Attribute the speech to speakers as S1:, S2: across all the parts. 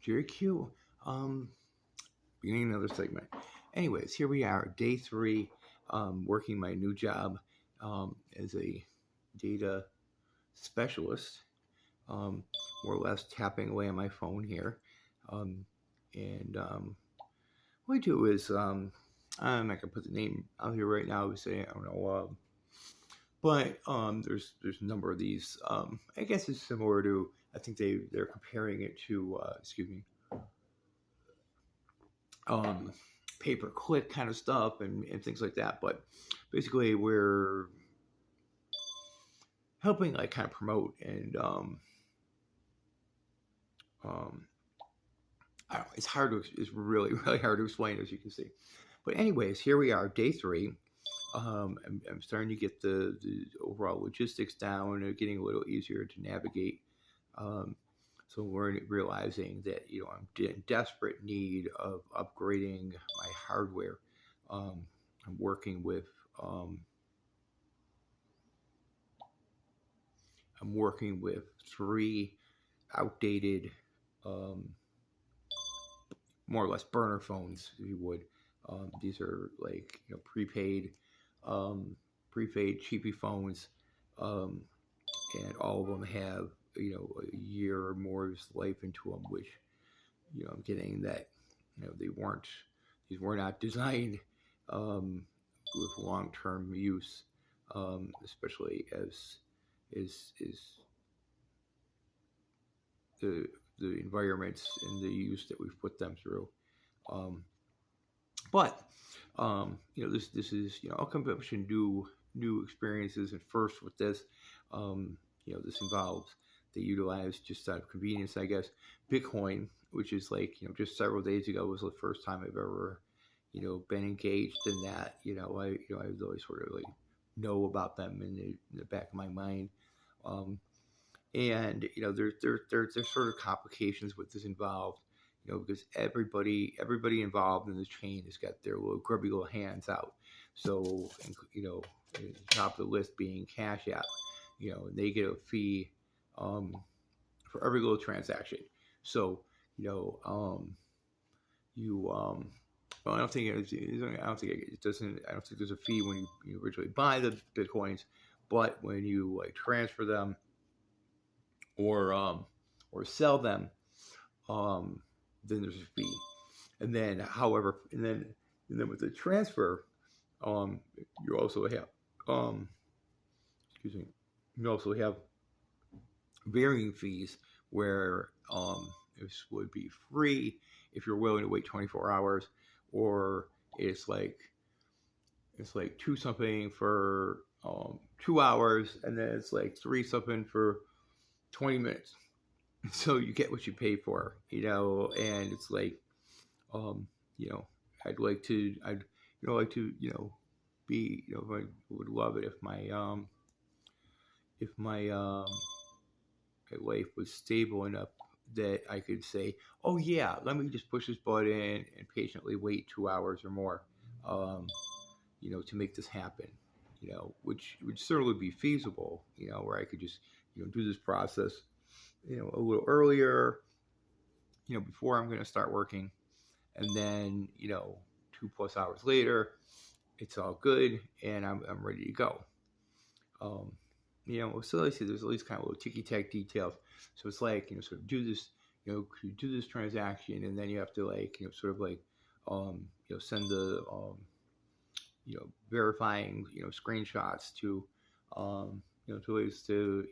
S1: Very cute. Um, Beginning another segment. Anyways, here we are, day three, working my new job as a data specialist. More or less tapping away on my phone here. Um, and what I do is, I'm not gonna put the name out here right now. We say I don't know, but there's a number of these. I guess it's similar to. I think they're comparing it to excuse me, um, pay per click kind of stuff and things like that. But basically, we're helping like kind of promote and um, I don't know, it's hard to it's really really hard to explain as you can see. But anyways, here we are, day three. I'm starting to get the overall logistics down, getting a little easier to navigate. Um, so we're realizing that I'm in desperate need of upgrading my hardware. Um, I'm working with um, I'm working with three outdated, um, more or less burner phones, if you would. These are like um, prepaid cheapy phones, um, and all of them have a year or more of life into them, which I'm getting that these were not designed um, with long term use, especially as is the environments and the use that we've put them through. Um, but this is I'll come up with new experiences and first with this. This involves they utilize just out of convenience, I guess, Bitcoin, which is like just several days ago was the first time I've ever been engaged in that. I always sort of like know about them in the back of my mind. Um, and there's sort of complications with this involved, because everybody involved in the chain has got their little grubby little hands out. So at the top of the list being Cash App, and they get a fee for every little transaction. So you know you well, I don't think it doesn't. I don't think there's a fee when you originally buy the bitcoins, but when you like transfer them or sell them, um, then there's a fee. And then, however, and then with the transfer, um, you also have excuse me, you also have varying fees where this would be free if you're willing to wait 24 hours, or it's like two something for 2 hours, and then it's like three something for 20 minutes. So you get what you pay for, and it's like, um, you know, I'd like to, be, I would love it if my life was stable enough that I could say, oh yeah, let me just push this button and patiently wait 2 hours or more, um, to make this happen, which would certainly be feasible, where I could just, do this process, a little earlier, before I'm going to start working. And then, 2+ hours later, it's all good and I'm ready to go. So like I say, there's all these kind of little ticky tack details. So it's like, sort of do this, do this transaction, and then you have to like, sort of like, send the, verifying, screenshots to, to ways to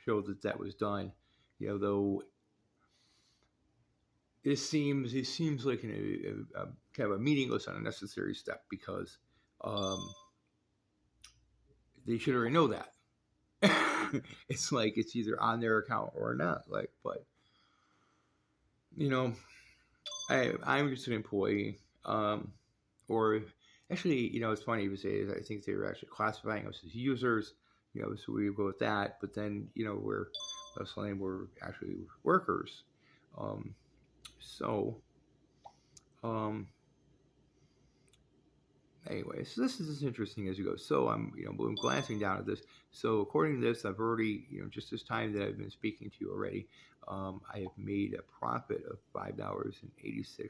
S1: show that that was done. Though it seems like a kind of a meaningless and unnecessary step, because they should already know that. It's like it's either on their account or not. Like, but I'm just an employee, or actually, it's funny you say. I think they were actually classifying us as users. So we go with that. But then we're actually workers. So um, Anyway, so this is as interesting as you go. So I'm glancing down at this. So according to this, I've already, just this time that I've been speaking to you already, I have made a profit of $5.86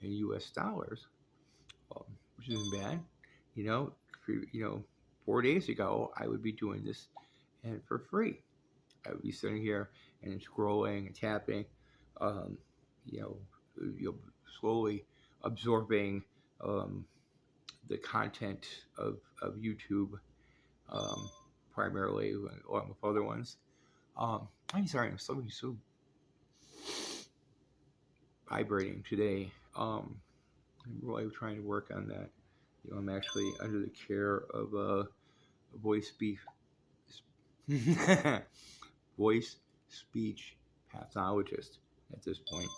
S1: in U.S. dollars, um, which isn't bad. You know, for, 4 days ago, I would be doing this and for free. I would be sitting here and scrolling and tapping, um, you know, slowly absorbing um, the content of YouTube, um, primarily, along with other ones. I'm sorry, I'm so vibrating today. I'm really trying to work on that. I'm actually under the care of a voice speech voice speech pathologist at this point.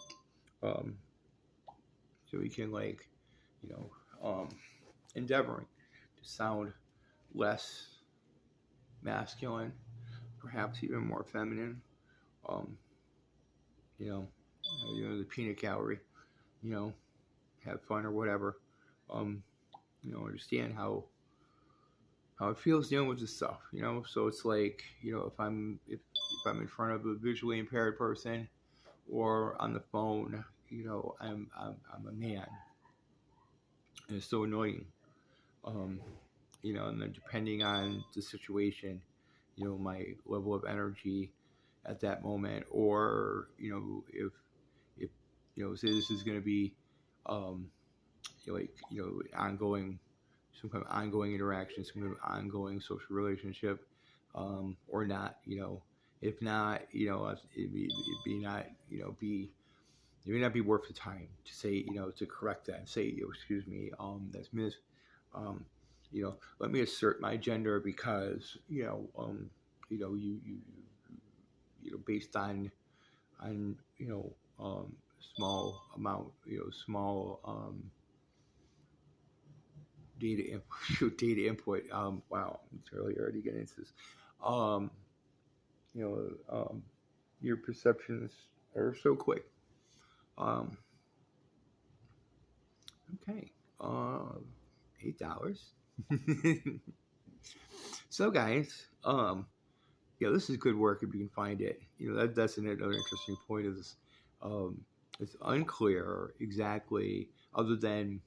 S1: Um, so we can you know, endeavoring to sound less masculine, perhaps even more feminine. Um, you know, the peanut gallery. You know, have fun or whatever. Um, understand how it feels dealing with this stuff. So it's like if I'm in front of a visually impaired person or on the phone, I'm a man, and it's so annoying. Um, and then depending on the situation, my level of energy at that moment, or if say this is going to be um, ongoing, some kind of ongoing interaction, some kind of ongoing social relationship, or not. If not, it may not be worth the time to say, to correct that and say, excuse me, that's miss. Um, Let me assert my gender because, based on small amount, small data input, data input. Wow, it's really already getting into this. Um, you know, your perceptions are so quick. Um, okay, $8. So, guys, this is good work if you can find it. That's another interesting point. Is it's unclear exactly, other than